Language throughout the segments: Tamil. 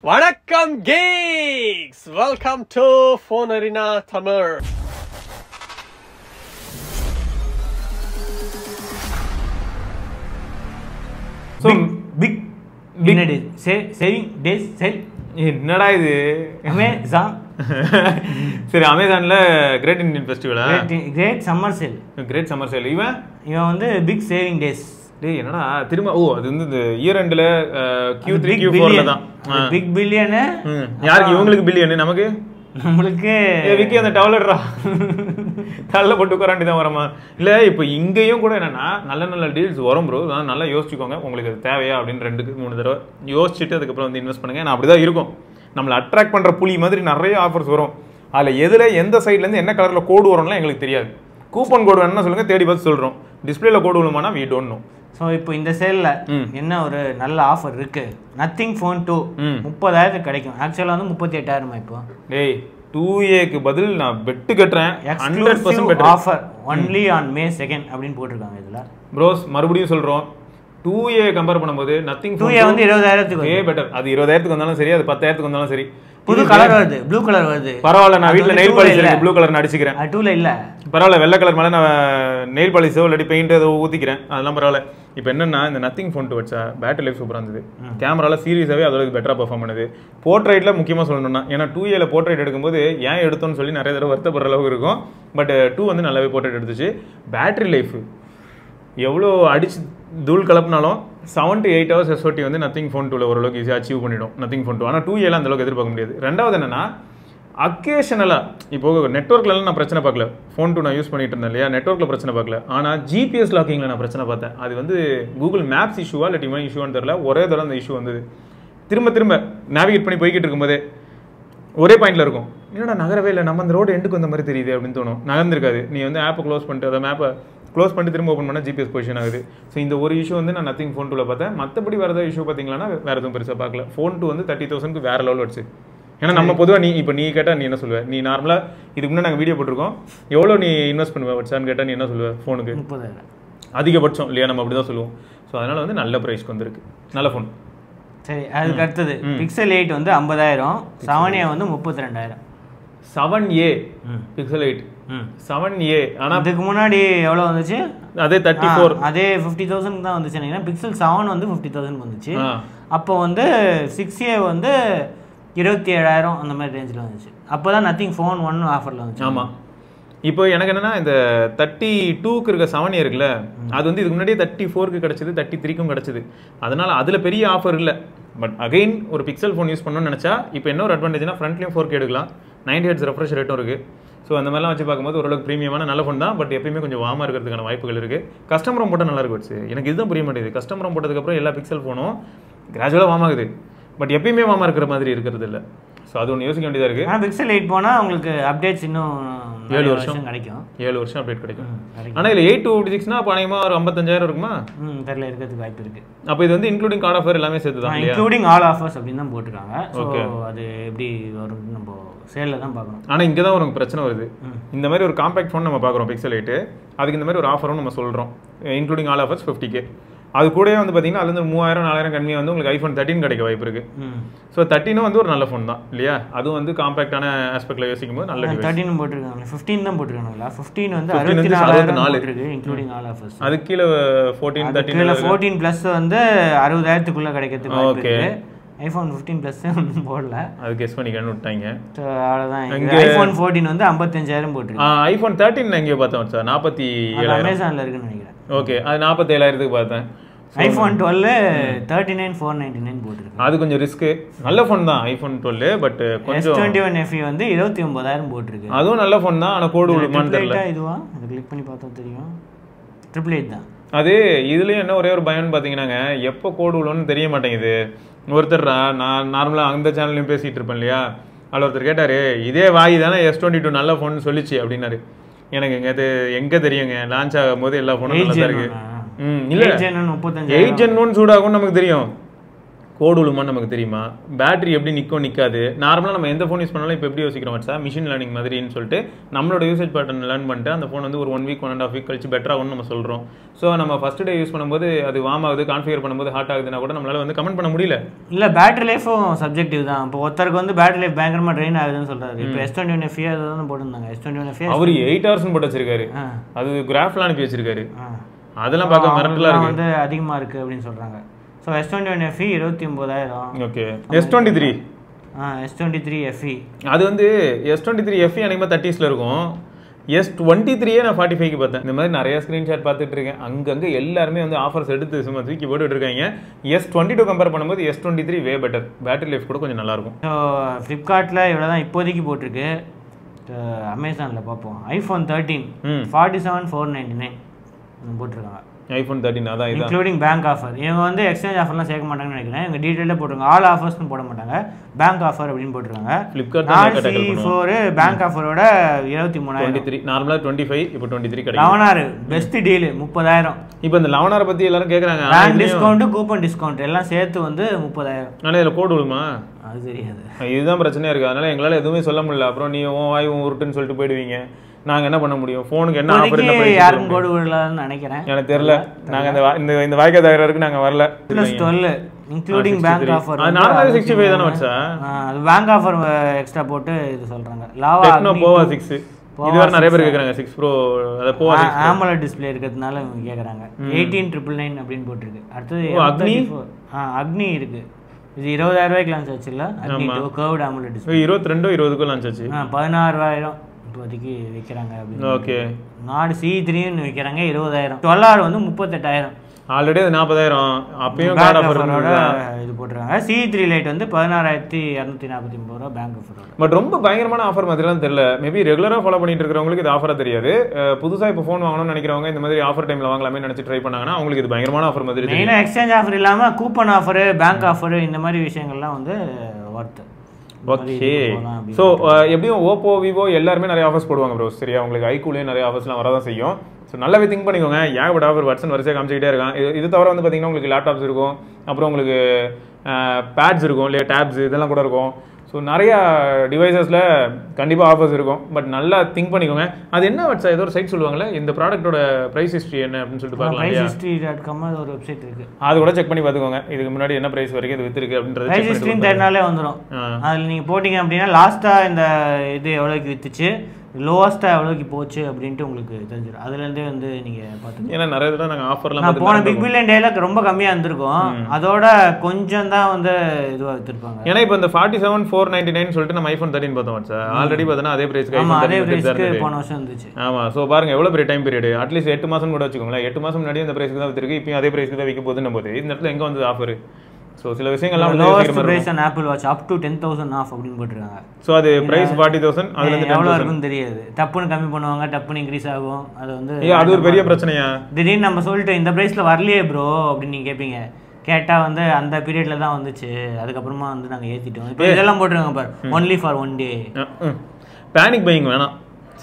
வணக்கம் geeks, welcome to Phone Arena Tamil. So big saving days sale. என்னடா இது அமேசான் சரி அமேசான்ல கிரேட் இந்தியன் ஃபெஸ்டிவலா கிரேட் சம்மர் சேல் இவன் வந்து பிக் சேவிங் டேஸ். டேய் என்னடா திரும்ப அது வந்து இந்த இயர் எண்ட்ல Q3 Q4ல தான் பிக் பில்லியன். யாருக்கு இவங்களுக்கு பில்லியன் நம்மளுக்கு விக்கி அந்த டவலர்ரா தள்ள போட்டு உட்காராண்டி தான் வரமா இல்லை இப்போ இங்கேயும் கூட என்னன்னா நல்ல நல்ல டீல்ஸ் வரும் ப்ரோ. நான் நல்லா யோசிச்சுக்கோங்க உங்களுக்கு அது தேவையா அப்படின்னு 2-3 தடவை யோசிச்சுட்டு அதுக்கப்புறம் வந்து இன்வெஸ்ட் பண்ணுங்க. நான் அப்படிதான் இருக்கும். நம்மளை அட்ராக்ட் பண்ற புலி மாதிரி நிறைய ஆஃபர்ஸ் வரும். அதில் எதில் எந்த சைட்லேருந்து என்ன கலரில் கோடு வரும்லாம் எங்களுக்கு தெரியாது. கூப்பன் கோடு வேணும்னா சொல்லுங்க, தேடி பார்த்து சொல்கிறோம். டிஸ்பிளேல கோடு விழுமானா வி டோன்ட் நோ. ஸோ இப்போ இந்த சேலில் என்ன ஒரு நல்ல ஆஃபர் இருக்கு. நத்திங் ஃபோன் 2 30,000 கிடைக்கும். ஆக்சுவலாக வந்து 38,000 இப்போ. டேய் 2Aக்கு பதில் நான் பெட்டு கட்டுறேன். 100% ஆஃபர் ஒன்லி ஆன் May 2 அப்படின்னு போட்டிருக்காங்க இதில். ப்ரோஸ் மறுபடியும் சொல்கிறோம், 2A கம்பேர் பண்ணும்போது நத்திங் 2A வந்து 20,000 பெட்டர். அது 20,000 வந்தாலும் சரி, அது 10,000 வந்தாலும் சரி. புது கலர் வருது, ப்ளூ கலர் வருது. பரவாயில்ல, நான் வீட்டில் நெயில் பாலிஷ் இருக்கு, ப்ளூ கலர் அடிச்சுக்கிறேன். 2ல இல்ல பரவாயில்ல, வெள்ளை கலர் மேலே நான் நெயில் பாலிஷோ இல்லாட்டி பெயிண்ட் ஏதோ ஊற்றிக்கிறேன், அதெல்லாம் பரவாயில்ல. இப்போ என்னன்னா இந்த நத்திங் ஃபோன் 2 வச்சா பேட்டரி லைஃப் சூப்பராக இருந்தது. கேமராவில் சீரியஸாகவே அதோட பெட்டராக பெர்ஃபார்ம் பண்ணுது. போர்ட்ரைட்டில் முக்கியமாக சொல்லணும்னா, ஏன்னா 2Aல போர்ட்ரைட் எடுக்கும்போது ஏன் எடுத்தோன்னு சொல்லி நிறைய தடவை வருத்தப்படுற அளவுக்கு இருக்கும். பட் 2 வந்து நல்லாவே போர்ட்ரைட் எடுத்துச்சு. பேட்டரி லைஃப் எவ்வளோ அடிச்சு தூள் கலப்பினாலும் 7 to 8 hours SOT வந்து நத்திங் ஃபோன் 2ல ஓரளவுக்கு ஈஸியாக அச்சீவ் பண்ணிடும் நத்திங் ஃபோன் 2. ஆனால் 2Aல அந்தளவுக்கு எதிர்பார்க்க முடியாது. ரெண்டாவது என்னன்னா அக்கேஷனலாக இப்போ நெட்ஒர்க்லாம் நான் பிரச்சனை பார்க்கல. ஃபோன் 2 நான் யூஸ் பண்ணிட்டு இருந்தேன் இல்லையா, நெட்ஒர்க்கில் பிரச்சனை பார்க்கல. ஆனால் ஜிபிஎஸ் லாக்கிங்கில் நான் பிரச்சனை பார்த்தேன். அது வந்து கூகுள் மேப்ஸ் இஷ்யூவா இல்லை டிமான் இஷ்யூவான்னு தெரியல. ஒரே தடவை அந்த இஷ்யூ வந்தது. திரும்ப நேவிகேட் பண்ணி போய்கிட்டு இருக்கும்போதே ஒரே பாயிண்ட்ல இருக்கும். என்னடா நகரவே இல்லை, நம்ம அந்த ரோடு எண்டுக்கு வந்த மாதிரி தெரியுது அப்படின்னு தோணும். நகர்ந்துருக்காது. நீ வந்து ஆப்பை க்ளோஸ் பண்ணிட்டு அதை மேப்பை க்ளோஸ் பண்ணிட்டு திரும்ப ஓப்பன் பண்ணால் ஜிபிஎஸ் பொசிஷன் ஆகுது. ஸோ இந்த ஒரு இஷ்யூ வந்து நான் நத்திங் ஃபோன் 2ல பார்த்தேன். மற்றபடி வேறு ஏதாவது இஷ்யூ பார்த்தீங்கன்னா வேறு எதுவும் பெருசாக பார்க்கல. ஃபோன் 2 வந்து 30,000க்கு வேறு லெவல் வச்சு. ஏன்னா நம்ம பொதுவாக இப்போ நீ கேட்டால் நீ என்ன சொல்லுவேன், நீ நார்மலாக இதுக்கு முன்னாடி நாங்கள் வீடியோ போட்டிருக்கோம், எவ்வளோ நீ இன்வெஸ்ட் பண்ணுவேன் வச்சான்னு கேட்டால் நீ என்ன சொல்லுவேன், ஃபோனுக்கு 30,000 அதிகபட்சம் இல்லையா, நம்ம அப்படி தான் சொல்லுவோம். ஸோ அதனால் வந்து நல்ல ப்ரைஸ்க்கு வந்துருக்கு, நல்ல ஃபோன். சரி, அதுக்கு அடுத்தது பிக்சல் 8 வந்து 50,000, 7A வந்து 32,000. 7A pixel 8 7A. ஆனால் அதுக்கு முன்னாடி எவ்வளோ வந்துச்சு, அதே 34 அதே 50,000 தான் வந்துச்சு நினைக்கிறேன். பிக்சல் 7 வந்து 50,000 வந்துச்சு. அப்போ வந்து 6A வந்து 27,000 அந்த மாதிரி ரேஞ்சில் வந்துச்சு. அப்போ தான் நத்திங் ஃபோன் 1 ஆஃபரில் வந்துச்சு. ஆமாம். இப்போ எனக்கு என்னன்னா இந்த 32க்கு இருக்க 7A இருக்குல்ல, அது வந்து இதுக்கு முன்னாடியே 34க்கு கிடச்சிது, 33க்கும் கிடச்சிது. அதனால் அதில் பெரிய ஆஃபர் இல்லை. பட் அகைன் ஒரு பிக்சல் ஃபோன் யூஸ் பண்ணணும்னு நினச்சா இப்போ என்ன ஒரு அட்வான்டேஜ்னா ஃப்ரண்ட்லேயும் 4K எடுக்கலாம், 90 Hz ரெஃப்ரெஷ் ரேட்டும் இருக்குது. ஸோ அந்த மாதிரிலாம் வச்சு பார்க்கும்போது ஓரளவுக்கு ப்ரீமியமான நல்ல ஃபோன் தான். பட் எப்பயுமே கொஞ்சம் வார்மாக இருக்கிறதுக்கான வாய்ப்புகள் இருக்குது. கஸ்டமரும் போட்டால் நல்லா இருக்கும். எனக்கு இதுதான் புரிய மாட்டேங்குது. கஸ்டமரும் போட்டதுக்கப்புறம் எல்லா பிக்சல் ஃபோனும் கிராஜுவலாக வார்மாகுது, பட் எப்பயுமே வார்மாக இருக்கிற மாதிரி இருக்கிறது இல்லை. ஸோ அது ஒன்று யோசிக்க வேண்டியதாக இருக்குது. ஆனால் பிக்சல் 8 போனால் உங்களுக்கு அப்டேட்ஸ் இன்னும் 7 வருஷம் கிடைக்கும். 7 வருஷம் அப்டேட் கிடைக்கும். ஆனால் இதில் 8 to 56னா அப்போ அநேகமாக ஒரு 55,000 இருக்குமா? தெரியல, இருக்கிறதுக்கு வாய்ப்பு இருக்குது. அப்போ இது வந்து இன்க்ளூடிங் கார்டு ஆஃபர் எல்லாமே சேர்த்து தான், இன்க்ளூடிங் ஆல் ஆஃபர்ஸ் அப்படின்னு தான் போட்டிருக்காங்க. ஓகே, அது எப்படி வரும்னு நம்ம சேலில் தான் பார்க்கணும். ஆனால் இங்கே தான் உனக்கு பிரச்சனை வருது. இந்த மாதிரி ஒரு காம்பேக்ட் ஃபோன் நம்ம பார்க்குறோம் பிக்சல் 8, அதுக்கு இந்த மாதிரி ஒரு ஆஃபரும் நம்ம சொல்கிறோம், இன்க்ளூடிங் ஆல் ஆஃபர்ஸ் 50K. அது கூட வந்து பார்த்தீங்கன்னா அதுலேருந்து 3,000-4,000 கம்மியாக வந்து உங்களுக்கு iPhone 13 கிடைக்க வாய்ப்பு இருக்குது. ஸோ 13 வந்து ஒரு நல்ல ஃபோன் தான் இல்லையா, அதுவும் வந்து காம்பேக்டான ஆஸ்பெக்டில் யோசிக்கும் போது நல்ல 13 போட்டிருக்காங்க. 15 தான் போட்டிருக்காங்களா? 15 வந்து 64,000 இருக்கு இன்க்ளூடிங் ஆல் ஆஃபர்ஸ். அது கீழே 14 13 14 ப்ளஸ் வந்து 60,000க்குள்ளே கிடைக்கிறதுக்கு வாய்ப்பு இருக்கு. iPhone 15 ப்ளஸ் ஒன்றும் போடல, அது கெஸ் பண்ணிக்கன்னு விட்டாங்க. அவ்வளோதான். iPhone 14 வந்து 55,000 போட்டிருக்கு. iPhone 13 எங்கேயோ பார்த்தேன் சார், 47,000 அமேசானில் இருக்குன்னு நினைக்கிறேன். ஓகே, அது 47,000க்கு பார்த்தேன். iPhone 12 39,499 போட்டிருக்கு. அது கொஞ்சம் ரிஸ்க்கு. நல்ல ஃபோன் தான் iPhone 12, பட் கொஞ்சம் S21 FE வந்து 29,000 போட்டிருக்கு. அதுவும் நல்ல ஃபோன் தான், ஆனால் கோடு விழுமான்னு தெரியல. இதுவா, அதை கிளிக் பண்ணி பார்த்தா தெரியும், 888 தான். அது இதுலேயும் என்ன ஒரே ஒரு பயம்னு பார்த்தீங்கன்னாங்க, எப்போ கோடு விழுன்னு தெரிய மாட்டேங்குது. ஒருத்தர் நான் நார்மலாக அந்த சேனல்லையும் பேசிகிட்டு இருப்பேன் இல்லையா, அதில் ஒருத்தர் கேட்டார், இதே வாய் தானே S22 நல்ல ஃபோன் சொல்லிச்சு அப்படின்னாரு. எனக்கு எங்கே தெரியுங்க, லான்ச் ஆகும் போது எல்லா ஃபோனும் நல்லா தான் இருக்குது. இல்லை 8 Gen 1 சூடாகும்னு நமக்கு தெரியும், கோடு விழுமான்னு நமக்கு தெரியுமா, பேட்டரி எப்படி நிற்கும் நிற்காது. நார்மலாக நம்ம எந்த ஃபோன் யூஸ் பண்ணாலும் இப்போ எப்படி யோசிக்கிறோம் சார், மிஷின் லேர்னிங் மாதிரின்னு சொல்லிட்டு நம்மளோட யூசேஜ் பேட்டர்ன் லேர்ன் பண்ணிட்டு அந்த ஃபோன் வந்து ஒரு 1 வீக் 1.5 வீக் கழிச்சு பெட்டராகும்னு நம்ம சொல்கிறோம். ஸோ நம்ம ஃபஸ்ட் டே யூஸ் பண்ணும்போது அது வார்ம் ஆகுது, கான்ஃபிகர் பண்ணும்போது ஹாட் ஆகுதுன்னா கூட நம்மளால வந்து கமெண்ட் பண்ண முடியல. இல்லை பேட்டரி லைஃபும் சப்ஜெக்டிவ் தான். இப்போ ஒருத்தருக்கு வந்து பேட்டரி லைஃப் பயங்கரமாக ட்ரெயின் ஆகுதுன்னு சொல்கிறாரு. இப்போ S21 FE தான் போட்டிருந்தாங்க. S21 FE அவர் 8 hours போட்டு வச்சிருக்காரு. அது கிராஃப்லாம் அனுப்பி வச்சிருக்காரு. அதெல்லாம் பார்க்க மிரட்டலா இருக்கு. வந்து அதிகமாக இருக்குது அப்படின்னு சொல்கிறாங்க. So S21 FE 29,000. Okay. S23 S23 FE அது வந்து S23 FE அனைமா 30s இருக்கும். S23 நான் 45க்கு பார்த்தேன். இந்த மாதிரி நிறைய ஸ்க்ரீன்ஷாட் பார்த்துட்டு இருக்கேன். அங்கங்கே எல்லாருமே வந்து ஆஃபர்ஸ் எடுத்து சும்மா தூக்கி போட்டுட்டு இருக்காங்க. S22 கம்பேர் பண்ணும்போது S23 way better. Battery life கூட கொஞ்சம் நல்லா இருக்கும். ஸோ ஃப்ளிப்கார்ட்டில் இவ்வளோ தான் இப்போதைக்கு போட்டிருக்கு. அமேசானில் பார்ப்போம். iPhone 13 47,499 போட்டிருக்காங்க. iPhone 13 அதான் இது இன்க்ளூடிங் பேங்க் ஆஃபர். இவங்க வந்து எக்ஸ்சேஞ்ச் ஆஃபர்லாம் சேர்க்க மாட்டாங்கன்னு நினைக்கிறேன். இவங்க டீட்டெயிலாக போட்டுருங்க. ஆல் ஆஃபர்ஸ்னு போட மாட்டாங்க, பேங்க் ஆஃபர் அப்படின்னு போட்டிருக்காங்க. ஃப்ளிப்கார்ட் C4 பேங்க் ஆஃபரோட 23,000. நார்மலாக 25 இப்போ 23 கிடைக்கும். 11 பெஸ்ட் டீல் 30,000. இப்போ இந்த 11 பற்றி எல்லாரும் கேட்குறாங்க. பேங்க் டிஸ்கவுண்ட் கூப்பன் டிஸ்கவுண்ட் எல்லாம் சேர்த்து வந்து 30,000. ஆனால் இதில் கோடு விழுமா அது தெரியாது. இதுதான் பிரச்சனையாக இருக்குது. அதனால் எங்களால் எதுவுமே சொல்ல முடியல. அப்புறம் நீ உன் வாய் உன் உருட்டுன்னு சொல்லிட்டு போயிடுவீங்க. நாங்கள் என்ன பண்ண முடியும்? ஃபோனுக்கு என்ன ஆஃபர் யாரும் கோடு விடலாம்னு நினைக்கிறேன். எனக்கு தெரியல. நாங்கள் இந்த வாய்க்கா தகராறுக்கு நாங்கள் வரல. +12 இன்க்ளூடிங் பேங்க் ஆஃபர். அது நார்மலாக 65 தானே வச்சா? அது பேங்க் ஆஃபர் எக்ஸ்ட்ரா போட்டு இது சொல்கிறாங்க. லாவா டெக்னோ போவா 6 இது வேறு நிறைய பேர் கேட்குறாங்க. 6 Pro அதை போவா AMOLED டிஸ்பிளே இருக்கிறதுனால இவங்க கேட்குறாங்க. 18,999 அப்படின்னு போட்டிருக்கு. அடுத்தது அக்னி இருக்கு. இது 20,000 ரூபாய்க்கு லான்ச் ஆச்சு இல்லை? அக்னி கர்வ்டு AMOLED டிஸ்பிளே 22-20க்கு லான்ச் ஆச்சு. 16,000 இப்போதைக்கு விற்கிறாங்க அப்படின்னு. ஓகே. நாடு C3ன்னு விற்கிறாங்க 20,000. 12 வந்து 38,000. ஆல்ரெடி அது 40,000. அப்பயும் இது போட்டுருக்காங்க. C3 லைட் வந்து 16,249 ரூபா பேங்க் ஆஃபரோட. பட் ரொம்ப பயங்கரமான ஆஃபர் மாதிரிலாம் தெரியல. மேபி ரெகுலராக ஃபாலோ பண்ணிட்டு இருக்கிறவங்களுக்கு இது ஆஃபராக தெரியாது. புதுசாக இப்போ ஃபோன் வாங்கணும்னு நினைக்கிறவங்க இந்த மாதிரி ஆஃபர் டைமில் வாங்கலாமே நினச்சி ட்ரை பண்ணாங்கன்னா அவங்களுக்கு இது பயங்கரமான ஆஃபர் மாதிரி. மெயினாக எக்ஸ்சேஞ்ச் ஆஃபர் இல்லாமல் கூப்பன் ஆஃபர், பேங்க் ஆஃபர் இந்த மாதிரி விஷயங்கள்லாம் வந்து ஒர்த்து. ஓகே. ஸோ எப்படியும் ஓப்போ, விவோ எல்லாருமே நிறைய ஆஃபர்ஸ் போடுவாங்க ப்ரோ. சரியா, உங்களுக்கு ஐக்கூலேயும் நிறைய ஆஃபர்ஸ்லாம் வரதான் செய்யும். ஸோ நல்லாவே திங்க் பண்ணிக்கோங்க. ஏகப்பட்ட ஆஃபர் வர்ஷன் வரிசையாக காமிச்சிக்கிட்டே இருக்கான். இது தவிர வந்து பார்த்தீங்கன்னா உங்களுக்கு லேப்டாப்ஸ் இருக்கும், அப்புறம் உங்களுக்கு பேட்ஸ் இருக்கும் இல்லையா, டேப்ஸ் இதெல்லாம் கூட இருக்கும். ஸோ நிறையா டிவைசஸில் கண்டிப்பாக ஆஃபர்ஸ் இருக்கும். பட் நல்லா திங்க் பண்ணிக்கோங்க. அது என்ன வச்சா ஏதோ ஒரு சைட் சொல்லுவாங்களே, இந்த ப்ராடக்ட்டோட ப்ரைஸ் ஹிஸ்ட்ரி என்ன அப்படின்னு சொல்லிட்டு பார்க்கலாம். pricehistory.com ஒரு வெப்சைட் இருக்குது. அது கூட செக் பண்ணி பார்த்துக்கோங்க. இதுக்கு முன்னாடி என்ன ப்ரைஸ் வரைக்கும் இது விற்றுருக்கு அப்படின்றது ப்ரைஸ் ஹிஸ்ட்ரின்னு தெரினாலே வந்துடும். அதில் நீங்கள் போட்டிங்க அப்படின்னா லாஸ்ட்டாக இந்த இது எவ்வளோக்கு விற்றுச்சு, லோவஸ்ட்டாக எவ்வளோக்கு போச்சு அப்படின்ட்டு உங்களுக்கு தெரிஞ்சிடும். அதுலேருந்தே வந்து நீங்கள் பார்த்துக்கலாம். ஏன்னா நிறைய தடவை நாங்கள் ஆஃபர்லாம் போன பிக் பில்லியன் டேல ரொம்ப கம்மியாக இருந்திருக்கும். அதோட கொஞ்சம் தான் வந்து இதுவாக விற்றுருப்பாங்க. ஏன்னா இப்போ இந்த 47,499 சொல்லிட்டு நம்ம iPhone 13 பார்த்தோம் சார். ஆல்ரெடி பார்த்தோன்னா அதே ப்ரைஸ்க்கு போன வருஷம் இருந்துச்சு. ஆமாம். ஸோ பாருங்க எவ்வளோ பெரிய டைம் பீரியட். அட்லீஸ்ட் 8 மாதம் கூட வச்சுக்கோங்களேன். 8 மாதம் முன்னாடி இந்த ப்ரைஸ்க்கு தான் விற்றுருக்கு. இப்பயும் அதே ப்ரைஸ்க்கு தான் விற்க போகுதுன்னு போது இந்த இடத்துல எங்கே வந்து ஆஃபர். ஸோ சில விஷயங்கள்லாம் lowest price on Apple watch up to 10,000 off அப்படின்னு போட்டுருக்காங்க. ஸோ அது பிரைஸ் 40,000 அதுலேருந்து எவ்வளோ இருக்குன்னு தெரியாது. டப்புன்னு கம்மி பண்ணுவாங்க, டப்புன்னு இன்க்ரீஸ் ஆகும். அது வந்து அது ஒரு பெரிய பிரச்சனையா? திடீர்னு நம்ம சொல்லிட்டு இந்த ப்ரைஸில் வரலையே ப்ரோ அப்படின்னு நீங்கள் கேட்பீங்க. கேட்டால் வந்து அந்த பீரியடில் தான் வந்துச்சு, அதுக்கப்புறமா வந்து நாங்கள் ஏற்றிட்டோம். இப்போ இதெல்லாம் போட்டுருங்க பார், only for 1 day. Panic buying வேணாம்.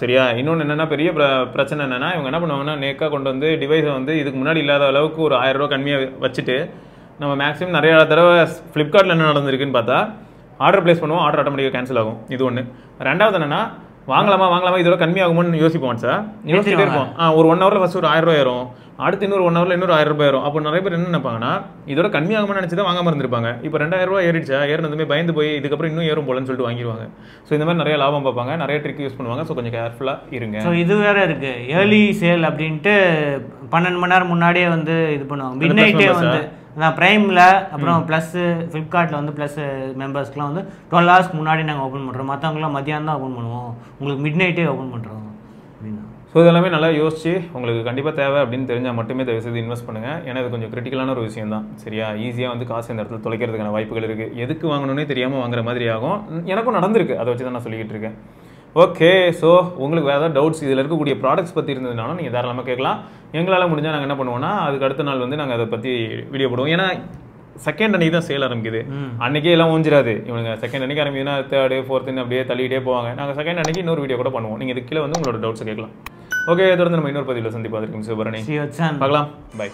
சரியா? இன்னொன்று என்னென்னா பெரிய பிரச்சனை என்னென்னா இவங்க என்ன பண்ணுவாங்கன்னா நேக்காக கொண்டு வந்து டிவைஸை வந்து இதுக்கு முன்னாடி இல்லாத அளவுக்கு ஒரு 1000 ரூபா கம்மியாக வச்சுட்டு நம்ம மேக்ஸிமம் நிறைய தடவை ஃப்ளிப்கார்ட்டில் என்ன நடந்திருக்குன்னு பார்த்தா ஆர்டர் ப்ளேஸ் பண்ணுவோம், ஆர்டர் ஆட்டோமேட்டிக்காக கேன்சல் ஆகும். இது ஒன்று. ரெண்டாவது என்னென்னா வாங்கலாமா இதோட கம்மியாகும்னு யோசிப்போம் சார். யோசிச்சுட்டே இருப்போம். ஒரு 1 ஹவரில் ஃபஸ்ட் ஒரு 1000 ரூபா ஏறும், அடுத்து இன்னொரு 1 ஹவரில் இன்னொரு 1000 ரூபாய் ஏறும். அப்போ நிறைய பேர் என்ன நினைப்பாங்கன்னா இதோட கம்மியாகும்னு நினச்சி தான் வாங்காமல் இருந்திருப்பாங்க. இப்போ 2000 ரூபா ஏறிடுச்சா, ஏறினதுமே பயந்து போய் இதுக்கப்புறம் இன்னும் ஏறும் போலன்னு சொல்லிட்டு வாங்கிடுவாங்க. ஸோ இந்த மாதிரி நிறைய லாபம் பார்ப்பாங்க, நிறைய ட்ரிக் யூஸ் பண்ணுவாங்க. ஸோ கொஞ்சம் கேர்ஃபுல்லாக இருங்க. ஸோ இது வேற இருக்குது, ஏர்லி சேல் அப்படின்ட்டு 12 மணி நேரம் முன்னாடியே வந்து இது பண்ணுவாங்க. மிட் நைட்டே வந்து நான் ப்ரைமில் அப்புறம் ப்ளஸ்ஸு ஃப்ளிப்கார்ட்டில் வந்து ப்ளஸ் மெம்பர்ஸ்க்குலாம் வந்து 12 ஹவர்ஸ்க்கு முன்னாடி நாங்கள் ஓப்பன் பண்ணுறோம். மற்றவங்களாம் மத்தியானம் தான் ஓப்பன் பண்ணுவோம், உங்களுக்கு மிட் நைட்டே ஓப்பன் பண்ணுறோம் அப்படின்னா. ஸோ இதெல்லாமே நல்லா யோசிச்சு உங்களுக்கு கண்டிப்பாக தேவை அப்படின்னு தெரிஞ்சால் மட்டுமே தயவுசெய்து இன்வெஸ்ட் பண்ணுங்கள். ஏன்னா இது கொஞ்சம் கிரிட்டிக்கலான ஒரு விஷயம் தான். சரியா? ஈஸியாக வந்து காசு இந்த இடத்துல தொலைக்கிறதுக்கான வாய்ப்புகள் இருக்குது. எதுக்கு வாங்கணுன்னே தெரியாமல் வாங்குற மாதிரி ஆகும். எனக்கும் நடந்திருக்கு, அதை வச்சு தான் நான் சொல்லிக்கிட்டு இருக்கேன். ஓகே. ஸோ உங்களுக்கு வேறு ஏதாவது டவுட்ஸ் இதில் இருக்கக்கூடிய ப்ராடக்ட்ஸ் பற்றி இருந்ததுனாலும் நீங்கள் தாராளமாக கேட்கலாம். எங்களால் முடிஞ்சால் நாங்கள் என்ன பண்ணுவோம்னா அதுக்கு அடுத்த நாள் வந்து நாங்கள் அதை பற்றி வீடியோ போடுவோம். ஏன்னா செகண்ட் அன்னைக்கு தான் சேல் ஆரம்பிக்குது. அன்றைக்கே எல்லாம் ஊஞ்சிராது. இவங்க செகண்ட் அன்னைக்கு ஆரம்பிக்குதுன்னா 3rd 4th அப்படியே தள்ளிகிட்டே போவாங்க. நாங்கள் செகண்ட் அன்னைக்கு இன்னொரு வீடியோ கூட பண்ணுவோம். நீங்கள் இதுக்கு கீழே வந்து உங்களோட டவுட்ஸ் கேட்கலாம். ஓகே, தொடர்ந்து நம்ம இன்னொரு பதிவில் சந்திப்பா. சிவபரணி பார்க்கலாம். பை.